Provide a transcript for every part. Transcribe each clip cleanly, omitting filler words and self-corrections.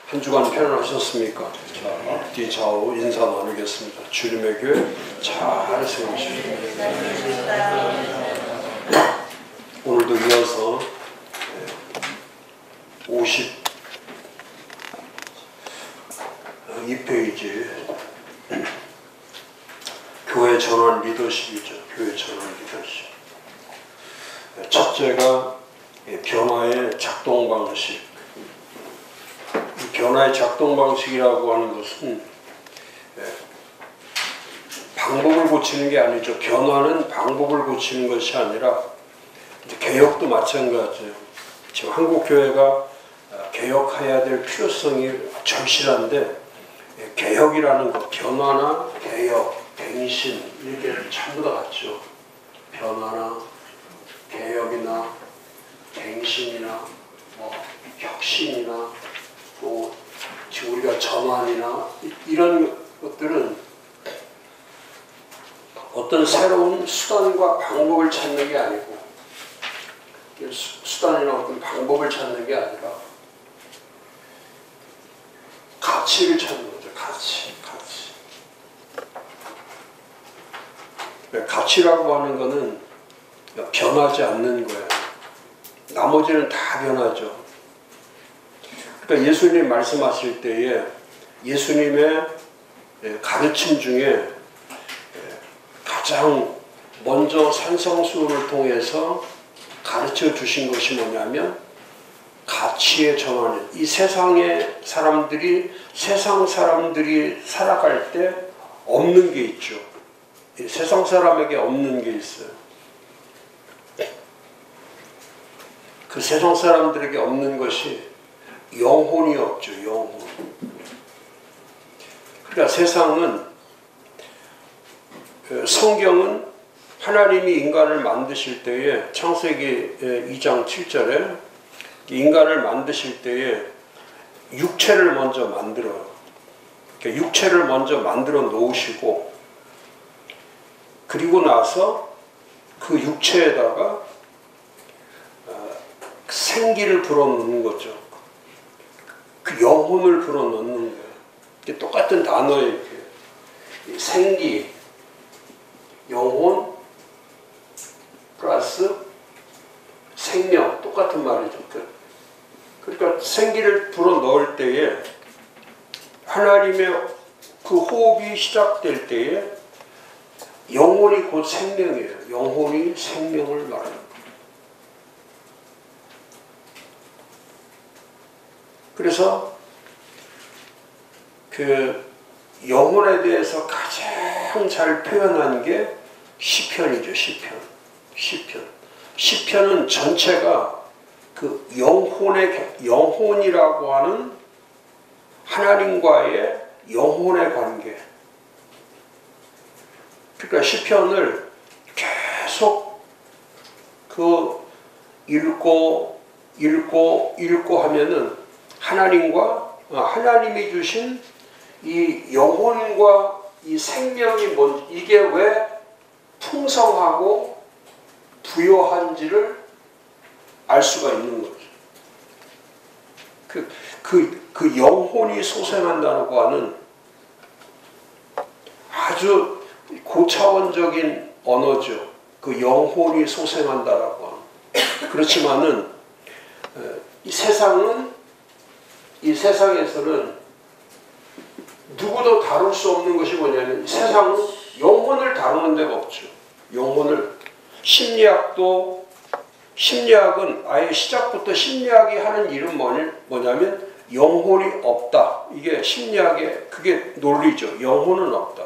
한 주간 편안하셨습니까? 자, 앞뒤 좌우 인사 나누겠습니다. 주님의 교회 잘 세우십시오. 오늘도 이어서 52페이지 교회 전환 리더십이죠. 교회 전환 리더십. 첫째가 변화의 작동 방식. 변화의 작동 방식이라고 하는 것은 방법을 고치는 게 아니죠. 변화는 방법을 고치는 것이 아니라 개혁도 마찬가지예요. 지금 한국 교회가 개혁해야 될 필요성이 절실한데 개혁이라는 것, 변화나 개혁, 갱신 이렇게 전부 다 같죠. 변화나 개혁이나 갱신이나 혁신이나 또 지금 우리가 전환이나 이런 것들은 어떤 새로운 수단과 방법을 찾는 게 아니고 수단이나 어떤 방법을 찾는 게 아니라 가치를 찾는 거죠. 가치. 가치라고 하는 거는 변하지 않는 거예요. 나머지는 다 변하죠. 그러니까 예수님 말씀하실 때에 예수님의 가르침 중에 가장 먼저 산성수훈을 통해서 가르쳐 주신 것이 뭐냐면 가치의 전환이에요. 이 세상의 사람들이 세상 사람들이 살아갈 때 없는 게 있죠. 세상 사람에게 없는 게 있어요. 그 세상 사람들에게 없는 것이 영혼이 없죠. 영혼. 그러니까 세상은 성경은 하나님이 인간을 만드실 때에 창세기 2장 7절에 인간을 만드실 때에 육체를 먼저 만들어요. 그러니까 육체를 먼저 만들어 놓으시고 그리고 나서 그 육체에다가 생기를 불어넣는 거죠. 그 영혼을 불어넣는 거예요. 똑같은 단어예요. 생기, 영혼 플러스 생명, 똑같은 말이죠. 그러니까 생기를 불어넣을 때에 하나님의 그 호흡이 시작될 때에 영혼이 곧 생명이에요. 영혼이 생명을 말합니다. 그래서 그 영혼에 대해서 가장 잘 표현한 게 시편이죠. 시편은 전체가 그 영혼이라고 하는 하나님과의 영혼의 관계. 그러니까 시편을 계속 그 읽고 하면은 하나님이 주신 이 영혼과 이 생명이 이게 왜 풍성하고 부요한지를 알 수가 있는 거죠. 그 영혼이 소생한다고 하는 아주 고차원적인 언어죠. 그 영혼이 소생한다라고 하는. 그렇지만은 이 세상에서는 누구도 다룰 수 없는 것이 뭐냐면 세상은 영혼을 다루는 데가 없죠. 심리학은 아예 시작부터 심리학이 하는 일은 뭐냐면 영혼이 없다. 이게 심리학의 그게 논리죠. 영혼은 없다.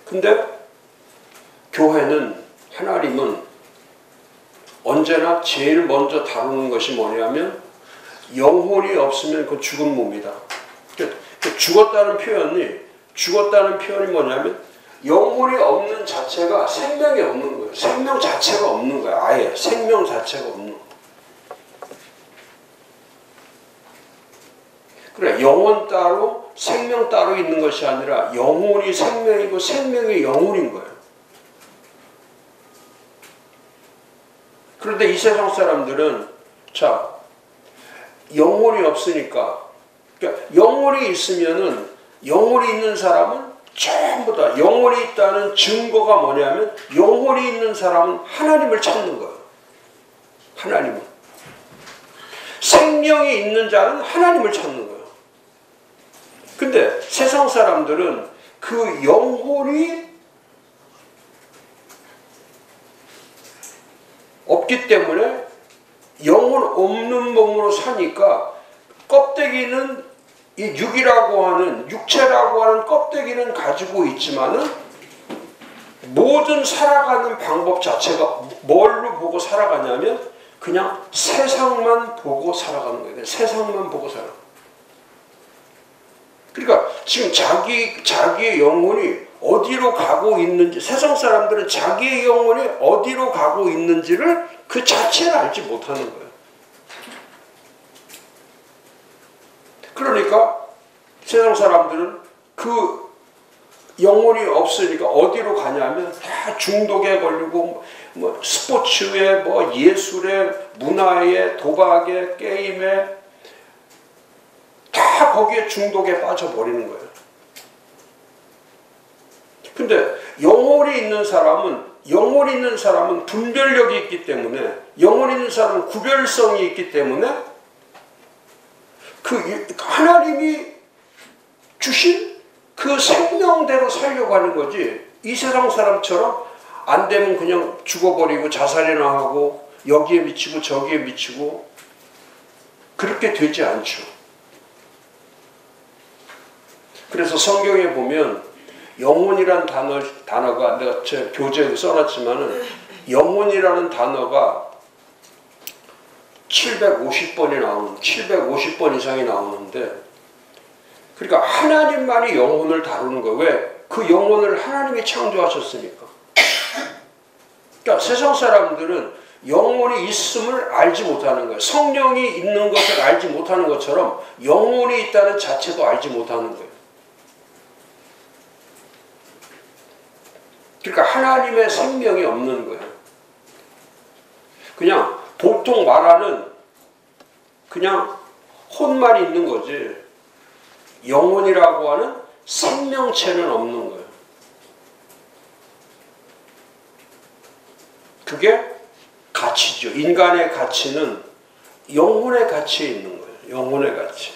근데 하나님은 언제나 제일 먼저 다루는 것이 뭐냐면 영혼이 없으면 그 죽은 몸이다. 죽었다는 표현이 뭐냐면 영혼이 없는 자체가 생명이 없는 거예요. 생명 자체가 없는 거예요. 아예 생명 자체가 없는 거예요. 그래, 영혼 따로 생명 따로 있는 것이 아니라 영혼이 생명이고 생명이 영혼인 거예요. 그런데 이 세상 사람들은 영혼이 없으니까. 그러니까 영혼이 있으면은, 영혼이 있는 사람은 전부 다, 영혼이 있다는 증거가 뭐냐면 영혼이 있는 사람은 하나님을 찾는 거예요. 하나님을. 생명이 있는 자는 하나님을 찾는 거예요. 근데 세상 사람들은 그 영혼이 없기 때문에 영혼 없는 몸으로 사니까 껍데기는 이 육이라고 하는, 육체라고 하는 껍데기는 가지고 있지만은 모든 살아가는 방법 자체가 뭘로 보고 살아가냐면 그냥 세상만 보고 살아가는 거예요. 세상만 보고 살아. 그러니까 지금 자기의 영혼이 어디로 가고 있는지, 세상 사람들은 자기의 영혼이 어디로 가고 있는지를 그 자체를 알지 못하는 거예요. 그러니까 세상 사람들은 그 영혼이 없으니까 어디로 가냐면 다 중독에 걸리고 뭐 스포츠에, 뭐 예술에, 문화에, 도박에, 게임에 다 거기에 중독에 빠져버리는 거예요. 근데 영혼이 있는 사람은 분별력이 있기 때문에, 영혼이 있는 사람은 구별성이 있기 때문에 그 하나님이 주신 그 생명대로 살려고 하는 거지, 이 세상 사람처럼 안 되면 그냥 죽어버리고 자살이나 하고 여기에 미치고 저기에 미치고 그렇게 되지 않죠. 그래서 성경에 보면 영혼이란 단어가 내가 제 교재에 써놨지만은 영혼이라는 단어가 750번 이상이 나오는데, 그러니까 하나님만이 영혼을 다루는 거예요. 왜? 그 영혼을 하나님이 창조하셨으니까. 그러니까 세상 사람들은 영혼이 있음을 알지 못하는 거예요. 성령이 있는 것을 알지 못하는 것처럼 영혼이 있다는 자체도 알지 못하는 거예요. 그러니까 하나님의 생명이 없는 거예요. 그냥 보통 말하는 그냥 혼만 있는 거지, 영혼이라고 하는 생명체는 없는 거예요. 그게 가치죠. 인간의 가치는 영혼의 가치에 있는 거예요. 영혼의 가치.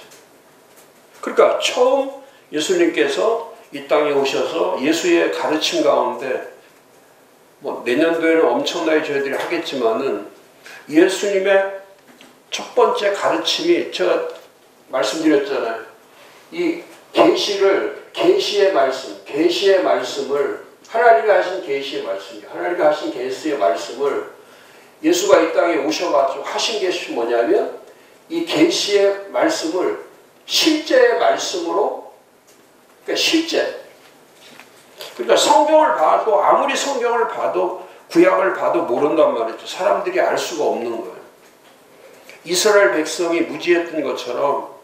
그러니까 처음 예수님께서 이 땅에 오셔서 예수의 가르침 가운데, 뭐 내년도에는 엄청나게 저희들이 하겠지만은 예수님의 첫 번째 가르침이, 제가 말씀드렸잖아요. 이 계시의 말씀을 하나님이 하신 계시의 말씀이에요. 하나님이 하신 계시의 말씀을 예수가 이 땅에 오셔가지고 하신 것이 뭐냐면 이 계시의 말씀을 실제의 말씀으로, 그러니까 실제. 그러니까 성경을 봐도, 아무리 성경을 봐도, 구약을 봐도 모른단 말이죠. 사람들이 알 수가 없는 거예요. 이스라엘 백성이 무지했던 것처럼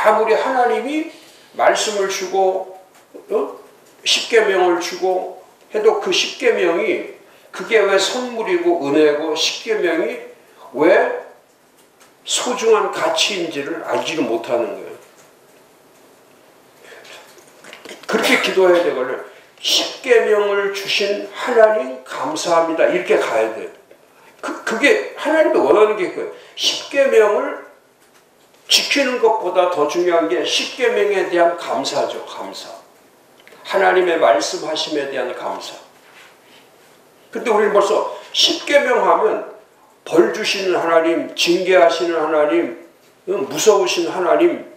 아무리 하나님이 말씀을 주고 십계명을 주고 해도 그 십계명이 그게 왜 선물이고 은혜고 십계명이 왜 소중한 가치인지를 알지를 못하는 거예요. 그렇게 기도해야 되거든요. 십계명을 주신 하나님 감사합니다. 이렇게 가야 돼요. 그게 하나님이 원하는 게 그거예요. 십계명을 지키는 것보다 더 중요한 게 십계명에 대한 감사죠. 감사. 하나님의 말씀하심에 대한 감사. 근데 우리는 벌써 십계명 하면 벌 주시는 하나님, 징계하시는 하나님, 무서우신 하나님.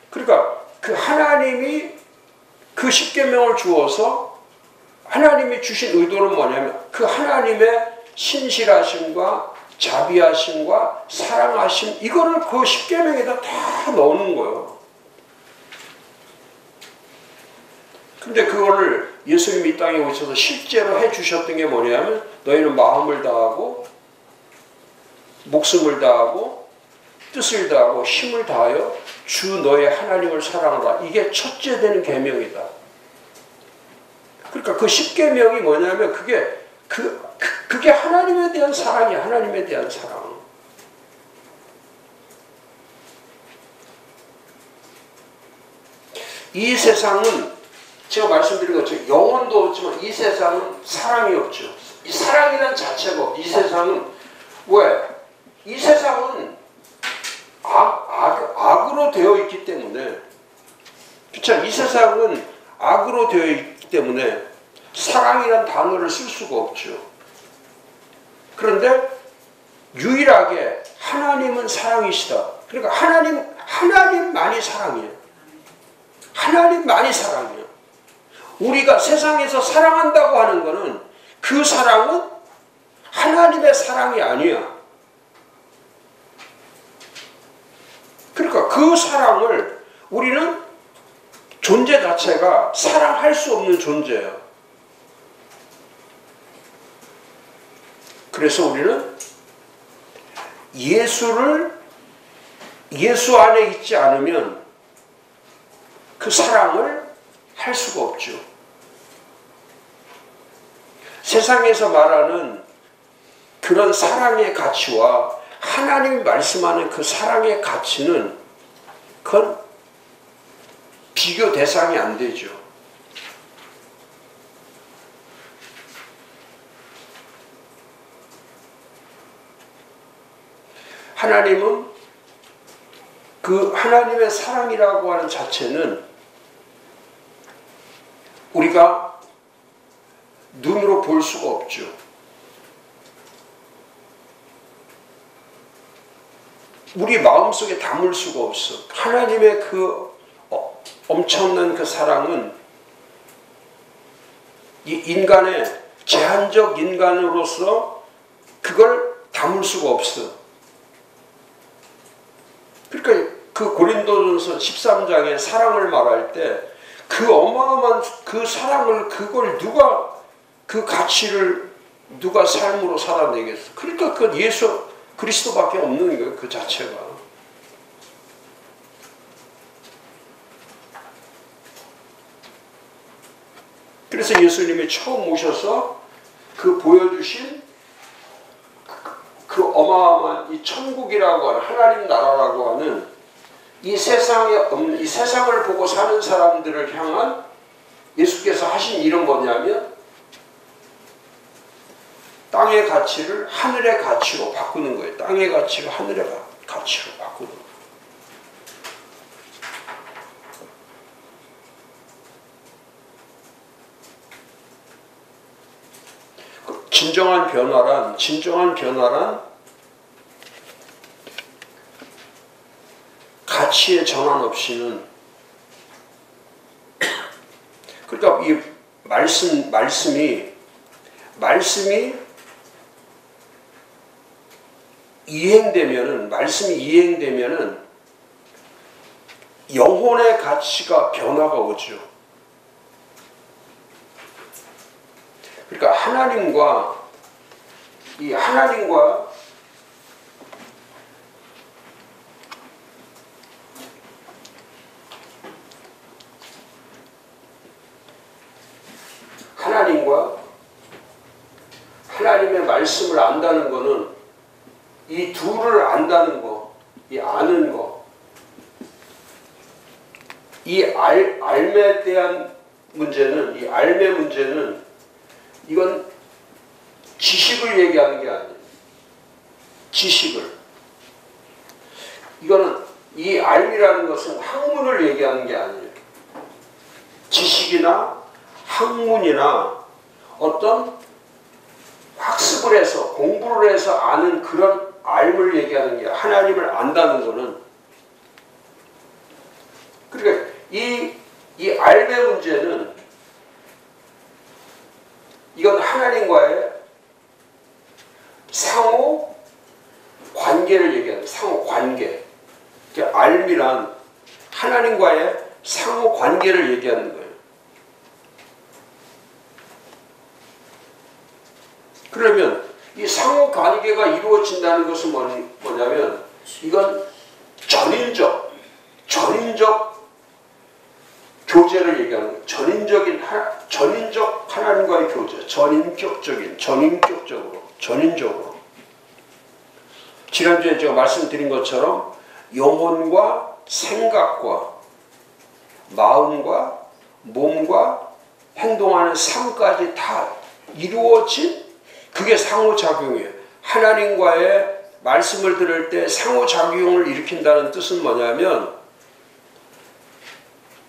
그러니까 그 하나님이 그 십계명을 주어서 하나님이 주신 의도는 뭐냐면 그 하나님의 신실하심과 자비하심과 사랑하심, 이거를 그 십계명에다 다 넣는 거예요. 근데 그거를 예수님이 이 땅에 오셔서 실제로 해주셨던 게 뭐냐면 너희는 마음을 다하고 목숨을 다하고 뜻을 다하고 힘을 다하여 주 너의 하나님을 사랑하라. 이게 첫째 되는 계명이다. 그러니까 그 십계명이 뭐냐면 그게 하나님에 대한 사랑이야. 하나님에 대한 사랑. 이 세상은 제가 말씀드린 것처럼 영혼도 없지만 이 세상은 사랑이 없죠. 이 사랑이란 자체가 없죠. 이 세상은 왜? 이 세상은 악으로 되어 있기 때문에, 그렇죠? 이 세상은 악으로 되어 있기 때문에 사랑이란 단어를 쓸 수가 없죠. 그런데 유일하게 하나님은 사랑이시다. 그러니까 하나님만이 사랑이에요. 하나님만이 사랑이에요. 우리가 세상에서 사랑한다고 하는 것은 그 사랑은 하나님의 사랑이 아니야. 그러니까 그 사랑을 우리는 존재 자체가 사랑할 수 없는 존재예요. 그래서 우리는 예수 안에 있지 않으면 그 사랑을 할 수가 없죠. 세상에서 말하는 그런 사랑의 가치와 하나님이 말씀하는 그 사랑의 가치는 그건 비교 대상이 안 되죠. 하나님은 그 하나님의 사랑이라고 하는 자체는 우리가 눈으로 볼 수가 없죠. 우리 마음속에 담을 수가 없어. 하나님의 그 엄청난 그 사랑은 이 인간의 제한적 인간으로서 그걸 담을 수가 없어. 그러니까 그 고린도전서 13장에 사랑을 말할 때 그 어마어마한 그 사랑을 그걸 누가 그 가치를 누가 삶으로 살아내겠어. 그러니까 그건 예수 그리스도밖에 없는 거예요. 그 자체가. 그래서 예수님이 처음 오셔서 그 보여주신 그 어마어마한 이 천국이라고 하는 하나님 나라라고 하는 이 세상에 없는 이 세상을 보고 사는 사람들을 향한 예수께서 하신 일은 뭐냐면 땅의 가치를 하늘의 가치로 바꾸는 거예요. 땅의 가치를 하늘의 가치로 바꾸는 거예요. 진정한 변화란 가치의 전환 없이는, 그러니까 이 말씀이 이행되면은 영혼의 가치가 변화가 오죠. 그러니까 하나님과 하나님의 말씀을 안다는 것은 이 둘을 안다는 거, 이 아는 거, 이 알매에 대한 문제는, 이 알매 문제는 이건 지식을 얘기하는 게 아니에요. 지식을. 이거는 이 알미라는 것은 학문을 얘기하는 게 아니에요. 지식이나 학문이나 어떤 학습을 해서 공부를 해서 아는 그런 알을 얘기하는 게 하나님을 안다는 것은, 그러니까 이 알의 문제는 이건 하나님과의 상호 관계를 얘기하는 상호 관계. 알미란 하나님과의 상호 관계를 얘기하는 거예요. 그러면 이 상호 관계가 이루어진다는 것은 뭐냐면 이건 전인적 교제를 얘기하는 거예요. 전인적 하나님과의 교제, 전인적으로. 지난주에 제가 말씀드린 것처럼 영혼과 생각과 마음과 몸과 행동하는 삶까지 다 이루어진 그게 상호작용이에요. 하나님과의 말씀을 들을 때 상호작용을 일으킨다는 뜻은 뭐냐면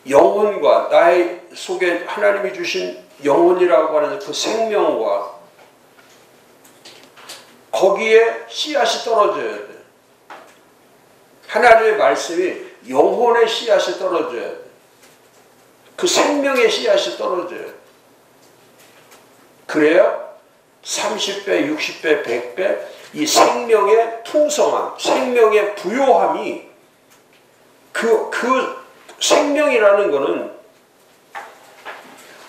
영혼과 나의 속에 하나님이 주신 영혼이라고 하는 그 생명과 거기에 씨앗이 떨어져야 돼. 하나님의 말씀이 영혼의 씨앗이 떨어져야 돼. 그 생명의 씨앗이 떨어져야 돼. 그래야 30배, 60배, 100배 이 생명의 풍성함, 생명의 부요함이 그 생명이라는 것은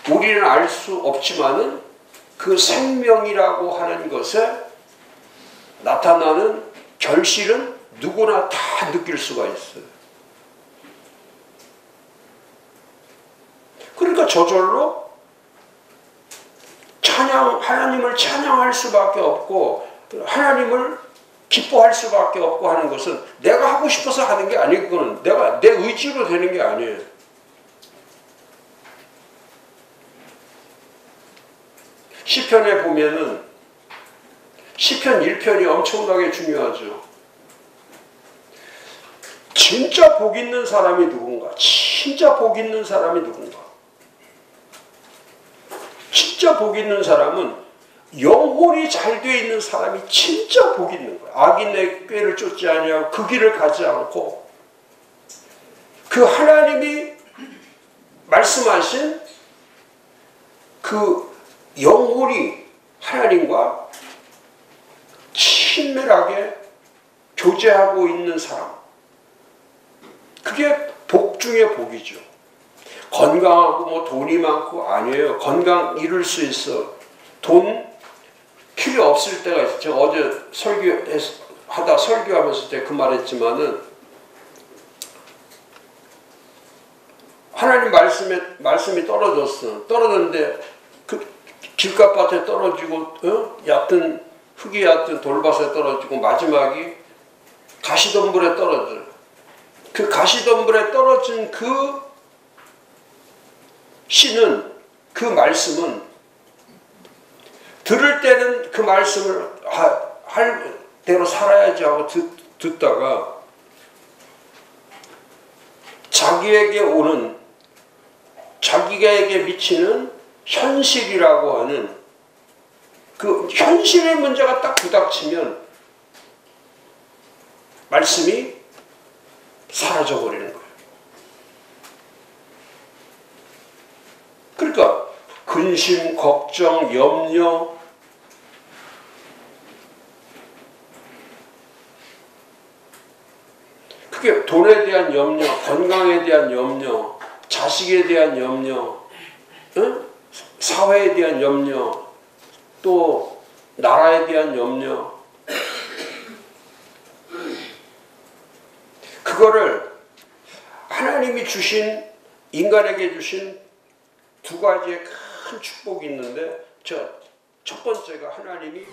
우리는 알 수 없지만은 그 생명이라고 하는 것에 나타나는 결실은 누구나 다 느낄 수가 있어요. 그러니까 저절로 하나님을 찬양할 수밖에 없고 하나님을 기뻐할 수밖에 없고 하는 것은 내가 하고 싶어서 하는 게 아니고 그건 내가 내 의지로 되는 게 아니에요. 시편에 보면은 시편 1편이 엄청나게 중요하죠. 진짜 복 있는 사람이 누군가? 진짜 복 있는 사람이 누군가? 진짜 복 있는 사람은 영혼이 잘 되어 있는 사람이 진짜 복 있는 거야. 악인의 꾀를 쫓지 아니하고 그 길을 가지 않고 그 하나님이 말씀하신 그 영혼이 하나님과 친밀하게 교제하고 있는 사람. 그게 복 중에 복이죠. 건강하고 뭐 돈이 많고 아니에요. 건강 잃을 수 있어. 돈 필요 없을 때가 있어요. 제가 어제 설교하면서 제가 그 말했지만은 하나님 말씀이 떨어졌는데 그 길가밭에 떨어지고 얕은 흙이 얕은 돌밭에 떨어지고 마지막이 가시덤불에 떨어져요. 그 가시덤불에 떨어진 그 시는 그 말씀은 들을 때는 그 말씀을 할 대로 살아야지 하고 듣다가 자기에게 미치는 현실이라고 하는 그 현실의 문제가 딱 부닥치면 말씀이 사라져버리는 거예요. 그러니까 근심, 걱정, 염려 그게 돈에 대한 염려, 건강에 대한 염려, 자식에 대한 염려, 사회에 대한 염려, 또 나라에 대한 염려 그거를 하나님이 주신 인간에게 주신 두 가지의 큰 축복이 있는데 첫 번째가 하나님이